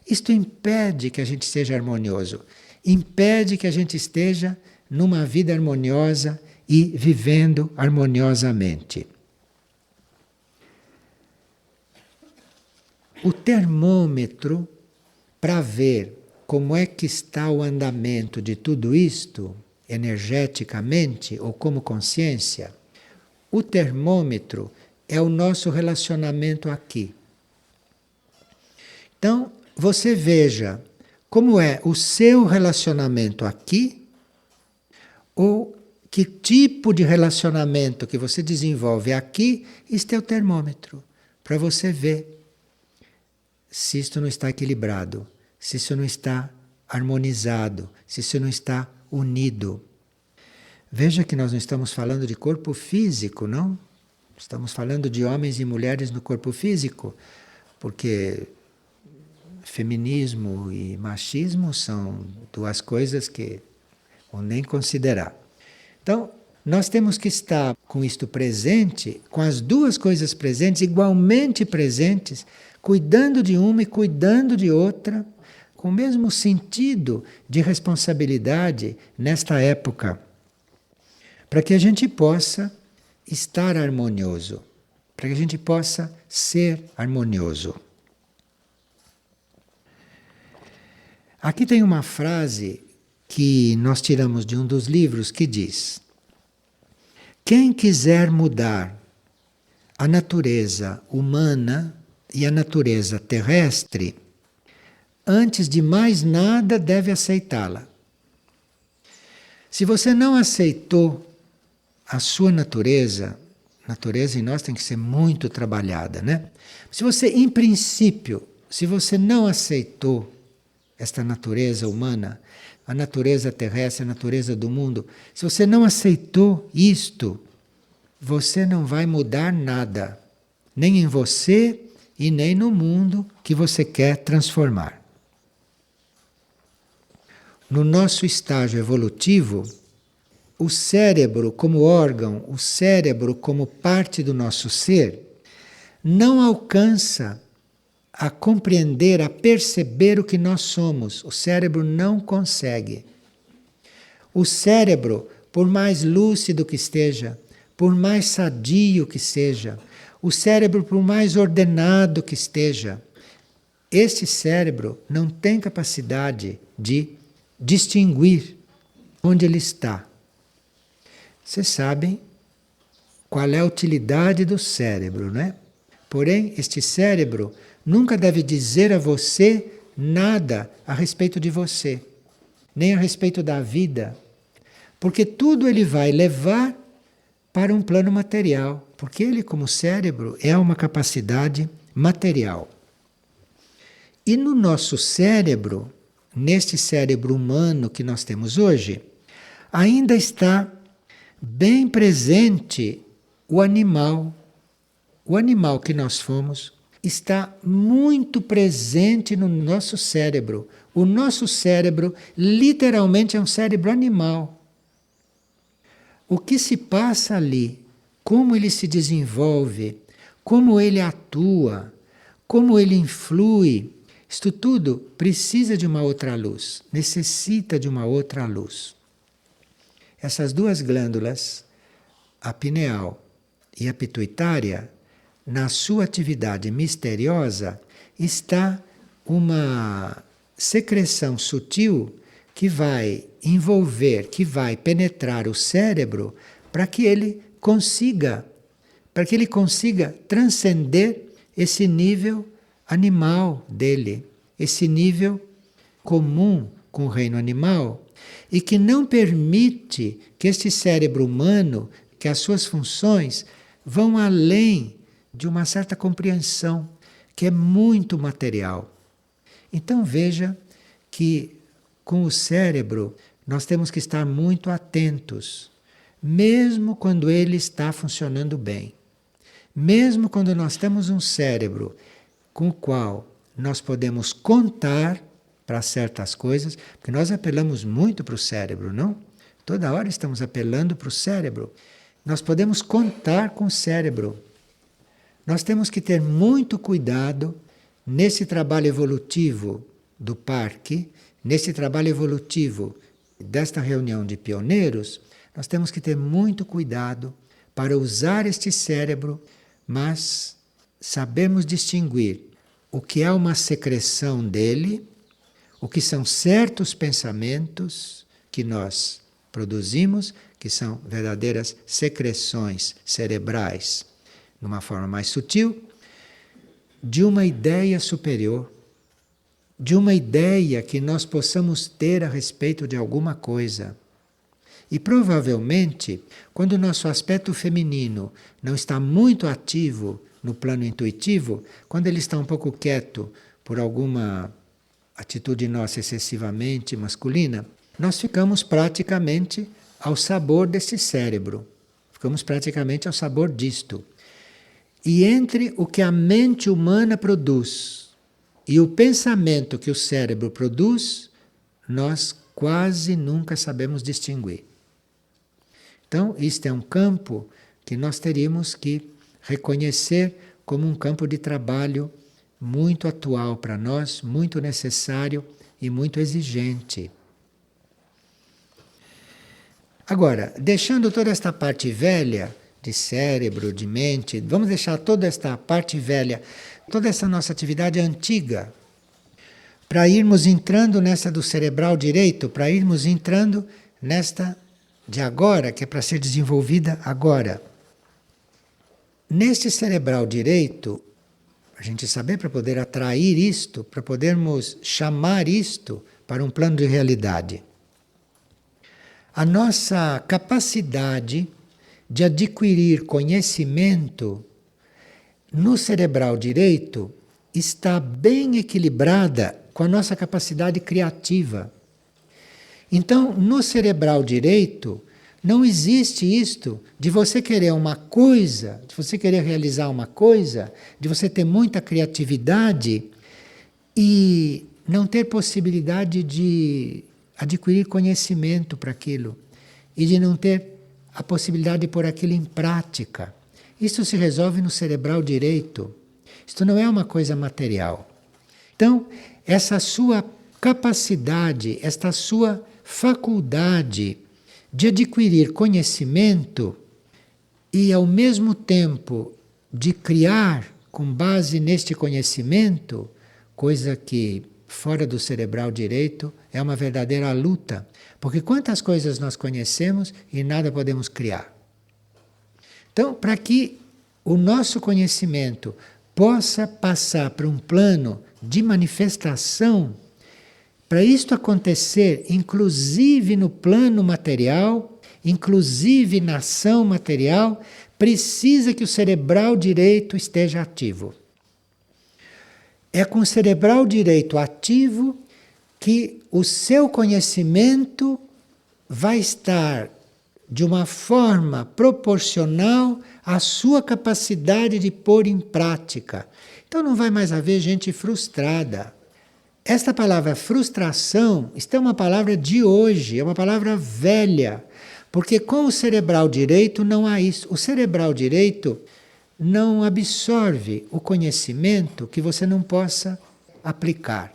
isto impede que a gente seja harmonioso, impede que a gente esteja numa vida harmoniosa e vivendo harmoniosamente. O termômetro, para ver como é que está o andamento de tudo isto, energeticamente ou como consciência, o termômetro é o nosso relacionamento aqui. Então, você veja como é o seu relacionamento aqui, ou que tipo de relacionamento que você desenvolve aqui, este é o termômetro, para você ver se isto não está equilibrado, se isso não está harmonizado, se isso não está unido. Veja que nós não estamos falando de corpo físico, não? Estamos falando de homens e mulheres no corpo físico, porque feminismo e machismo são duas coisas que vão nem considerar. Então, nós temos que estar com isto presente, com as duas coisas presentes, igualmente presentes, cuidando de uma e cuidando de outra, com o mesmo sentido de responsabilidade nesta época, para que a gente possa estar harmonioso, para que a gente possa ser harmonioso. Aqui tem uma frase que nós tiramos de um dos livros que diz: quem quiser mudar a natureza humana e a natureza terrestre, antes de mais nada deve aceitá-la. Se você não aceitou a sua natureza em nós tem que ser muito trabalhada, né? Se você, em princípio, se você não aceitou esta natureza humana, a natureza terrestre, a natureza do mundo, se você não aceitou isto, você não vai mudar nada, nem em você e nem no mundo que você quer transformar. No nosso estágio evolutivo, o cérebro como órgão, o cérebro como parte do nosso ser, não alcança a compreender, a perceber o que nós somos. O cérebro não consegue. O cérebro, por mais lúcido que esteja, por mais sadio que seja, o cérebro, por mais ordenado que esteja, este cérebro não tem capacidade de distinguir onde ele está. Vocês sabem qual é a utilidade do cérebro, né? Porém, este cérebro nunca deve dizer a você nada a respeito de você, nem a respeito da vida, porque tudo ele vai levar para um plano material, porque ele, como cérebro, é uma capacidade material. E no nosso cérebro, neste cérebro humano que nós temos hoje, ainda está bem presente o animal. O animal que nós fomos está muito presente no nosso cérebro. O nosso cérebro literalmente é um cérebro animal. O que se passa ali, como ele se desenvolve, como ele atua, como ele influi, isto tudo precisa de uma outra luz, necessita de uma outra luz. Essas duas glândulas, a pineal e a pituitária, na sua atividade misteriosa, está uma secreção sutil que vai envolver, que vai penetrar o cérebro para que ele consiga transcender esse nível animal dele, esse nível comum com o reino animal, e que não permite que este cérebro humano, que as suas funções vão além de uma certa compreensão, que é muito material. Então veja que com o cérebro nós temos que estar muito atentos, mesmo quando ele está funcionando bem. Mesmo quando nós temos um cérebro com o qual nós podemos contar para certas coisas, porque nós apelamos muito para o cérebro, não? Toda hora estamos apelando para o cérebro. Nós podemos contar com o cérebro. Nós temos que ter muito cuidado nesse trabalho evolutivo do parque, nesse trabalho evolutivo desta reunião de pioneiros. Nós temos que ter muito cuidado para usar este cérebro, mas sabemos distinguir o que é uma secreção dele, o que são certos pensamentos que nós produzimos, que são verdadeiras secreções cerebrais, numa forma mais sutil, de uma ideia superior, de uma ideia que nós possamos ter a respeito de alguma coisa. E provavelmente, quando o nosso aspecto feminino não está muito ativo no plano intuitivo, quando ele está um pouco quieto por alguma atitude nossa excessivamente masculina, nós ficamos praticamente ao sabor desse cérebro. Ficamos praticamente ao sabor disto. E entre o que a mente humana produz e o pensamento que o cérebro produz, nós quase nunca sabemos distinguir. Então, isto é um campo que nós teríamos que reconhecer como um campo de trabalho muito atual para nós, muito necessário e muito exigente. Agora, deixando toda esta parte velha de cérebro, de mente, vamos deixar toda esta parte velha, toda essa nossa atividade antiga, para irmos entrando nessa do cerebral direito, para irmos entrando nesta de agora, que é para ser desenvolvida agora. Neste cerebral direito, a gente saber para poder atrair isto, para podermos chamar isto para um plano de realidade. A nossa capacidade de adquirir conhecimento no cerebral direito está bem equilibrada com a nossa capacidade criativa. Então, no cerebral direito, não existe isto de você querer uma coisa, de você querer realizar uma coisa, de você ter muita criatividade e não ter possibilidade de adquirir conhecimento para aquilo e de não ter a possibilidade de pôr aquilo em prática. Isso se resolve no cerebral direito. Isto não é uma coisa material. Então, essa sua capacidade, esta sua faculdade de adquirir conhecimento e, ao mesmo tempo, de criar com base neste conhecimento, coisa que fora do cerebral direito é uma verdadeira luta, porque quantas coisas nós conhecemos e nada podemos criar. Então, para que o nosso conhecimento possa passar para um plano de manifestação, para isto acontecer, inclusive no plano material, inclusive na ação material, precisa que o cerebral direito esteja ativo. É com o cerebral direito ativo que o seu conhecimento vai estar de uma forma proporcional à sua capacidade de pôr em prática. Então não vai mais haver gente frustrada. Esta palavra frustração, isto é uma palavra de hoje, é uma palavra velha, porque com o cerebral direito não há isso. O cerebral direito não absorve o conhecimento que você não possa aplicar.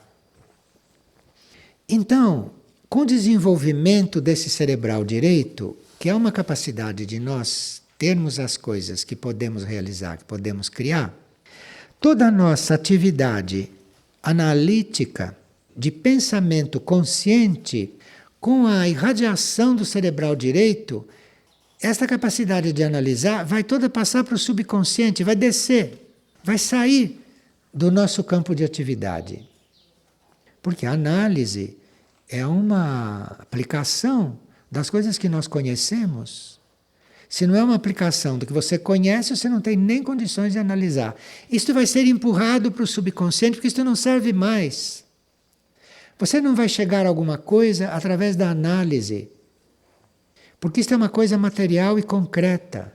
Então, com o desenvolvimento desse cerebral direito, que é uma capacidade de nós termos as coisas que podemos realizar, que podemos criar, toda a nossa atividade analítica, de pensamento consciente, com a irradiação do cerebral direito, esta capacidade de analisar vai toda passar para o subconsciente, vai descer, vai sair do nosso campo de atividade. Porque a análise é uma aplicação das coisas que nós conhecemos. Se não é uma aplicação do que você conhece, você não tem nem condições de analisar. Isto vai ser empurrado para o subconsciente, porque isto não serve mais. Você não vai chegar a alguma coisa através da análise. Porque isto é uma coisa material e concreta.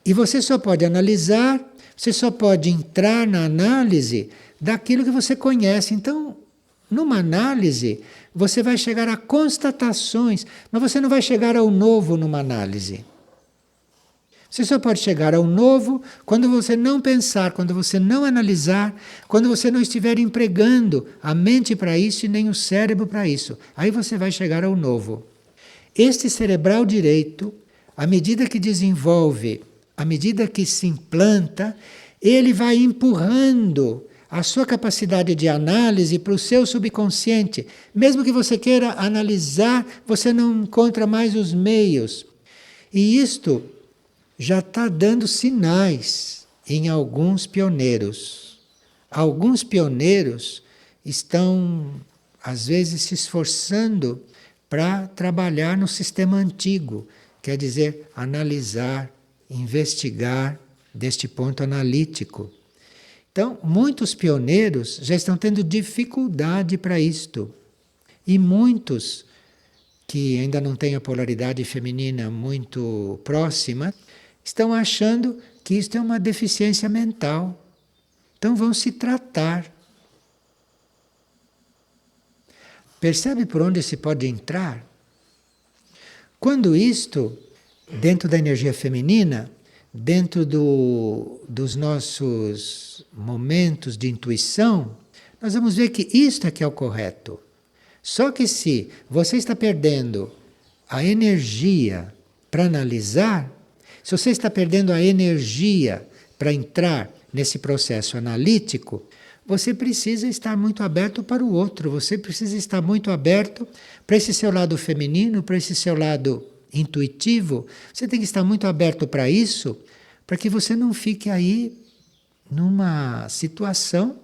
E você só pode analisar, você só pode entrar na análise daquilo que você conhece. Então, numa análise, você vai chegar a constatações, mas você não vai chegar ao novo numa análise. Você só pode chegar ao novo quando você não pensar, quando você não analisar, quando você não estiver empregando a mente para isso e nem o cérebro para isso. Aí você vai chegar ao novo. Este cerebral direito, à medida que desenvolve, à medida que se implanta, ele vai empurrando a sua capacidade de análise para o seu subconsciente. Mesmo que você queira analisar, você não encontra mais os meios. E isto já está dando sinais em alguns pioneiros. Alguns pioneiros estão, às vezes, se esforçando para trabalhar no sistema antigo, quer dizer, analisar, investigar deste ponto analítico. Então, muitos pioneiros já estão tendo dificuldade para isto. E muitos que ainda não têm a polaridade feminina muito próxima, estão achando que isto é uma deficiência mental. Então vão se tratar. Percebe por onde se pode entrar? Quando isto, dentro da energia feminina, dentro dos nossos momentos de intuição, nós vamos ver que isto é que é o correto. Só que se você está perdendo a energia para analisar, se você está perdendo a energia para entrar nesse processo analítico, você precisa estar muito aberto para o outro, você precisa estar muito aberto para esse seu lado feminino, para esse seu lado intuitivo. Você tem que estar muito aberto para isso, para que você não fique aí numa situação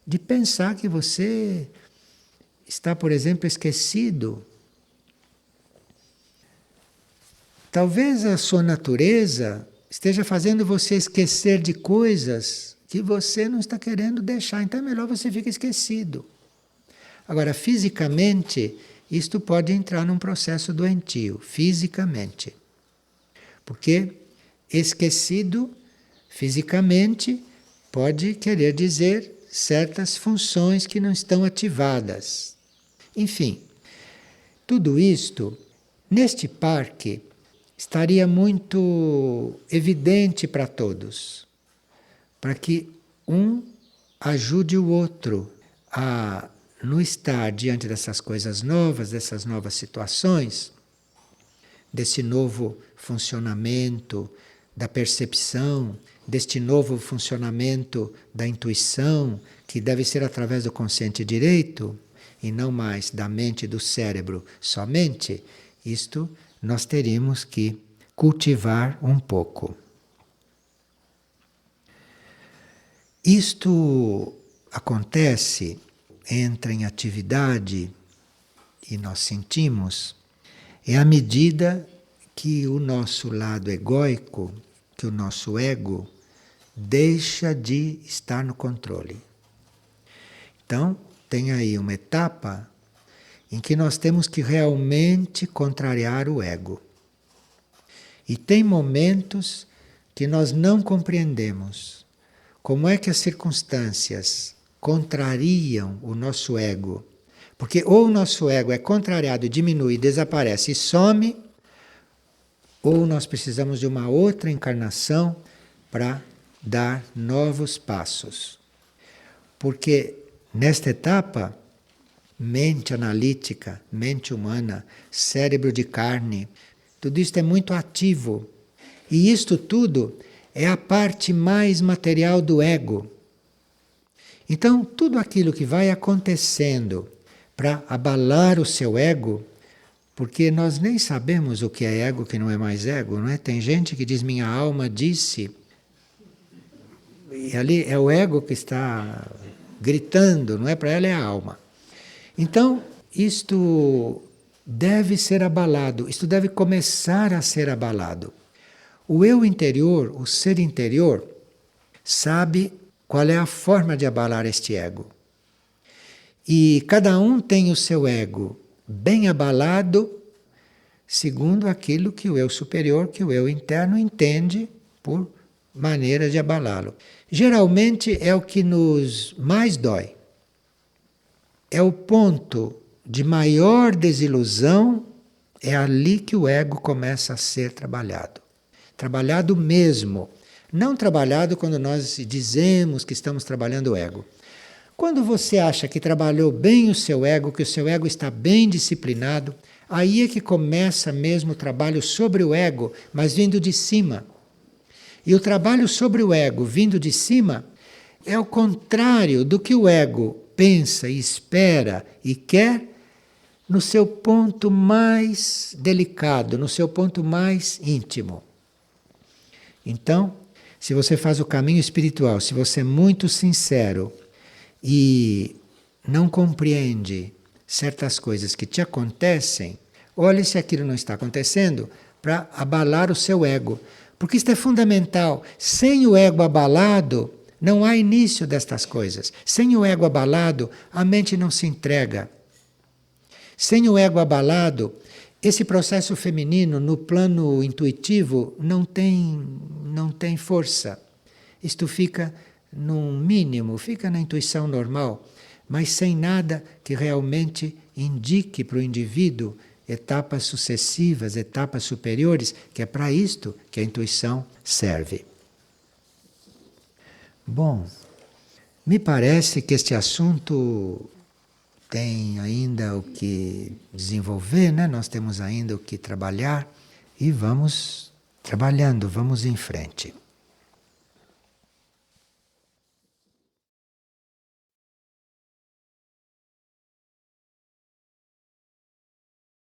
de pensar que você está, por exemplo, esquecido. Talvez a sua natureza esteja fazendo você esquecer de coisas que você não está querendo deixar. Então é melhor você ficar esquecido. Agora, fisicamente, isto pode entrar num processo doentio, fisicamente. Porque esquecido, fisicamente, pode querer dizer certas funções que não estão ativadas. Enfim, tudo isto, neste parque, estaria muito evidente para todos, para que um ajude o outro a não estar diante dessas coisas novas, dessas novas situações, desse novo funcionamento da percepção, deste novo funcionamento da intuição, que deve ser através do consciente direito, e não mais da mente e do cérebro somente. Isto nós teríamos que cultivar um pouco. Isto acontece, entra em atividade e nós sentimos, é à medida que o nosso lado egóico, que o nosso ego, deixa de estar no controle. Então, tem aí uma etapa em que nós temos que realmente contrariar o ego. E tem momentos que nós não compreendemos como é que as circunstâncias contrariam o nosso ego. Porque ou o nosso ego é contrariado, diminui, desaparece e some, ou nós precisamos de uma outra encarnação para dar novos passos. Porque nesta etapa, mente analítica, mente humana, cérebro de carne, tudo isto é muito ativo. E isto tudo é a parte mais material do ego. Então, tudo aquilo que vai acontecendo para abalar o seu ego, porque nós nem sabemos o que é ego, o que não é mais ego, não é? Tem gente que diz, minha alma disse, e ali é o ego que está gritando, não é? Para ela é a alma. Então, isto deve ser abalado, isto deve começar a ser abalado. O eu interior, o ser interior, sabe qual é a forma de abalar este ego. E cada um tem o seu ego bem abalado, segundo aquilo que o eu superior, que o eu interno entende por maneira de abalá-lo. Geralmente é o que nos mais dói. É o ponto de maior desilusão, é ali que o ego começa a ser trabalhado. Trabalhado mesmo. Não trabalhado quando nós dizemos que estamos trabalhando o ego. Quando você acha que trabalhou bem o seu ego, que o seu ego está bem disciplinado, aí é que começa mesmo o trabalho sobre o ego, mas vindo de cima. E o trabalho sobre o ego vindo de cima é o contrário do que o ego pensa e espera e quer no seu ponto mais delicado, no seu ponto mais íntimo. Então, se você faz o caminho espiritual, se você é muito sincero e não compreende certas coisas que te acontecem, olhe se aquilo não está acontecendo para abalar o seu ego. Porque isto é fundamental. Sem o ego abalado, não há início destas coisas. Sem o ego abalado, a mente não se entrega. Sem o ego abalado, esse processo feminino no plano intuitivo não tem força. Isto fica num mínimo, fica na intuição normal, mas sem nada que realmente indique para o indivíduo etapas sucessivas, etapas superiores, que é para isto que a intuição serve. Bom, me parece que este assunto tem ainda o que desenvolver, né? Nós temos ainda o que trabalhar e vamos trabalhando, vamos em frente.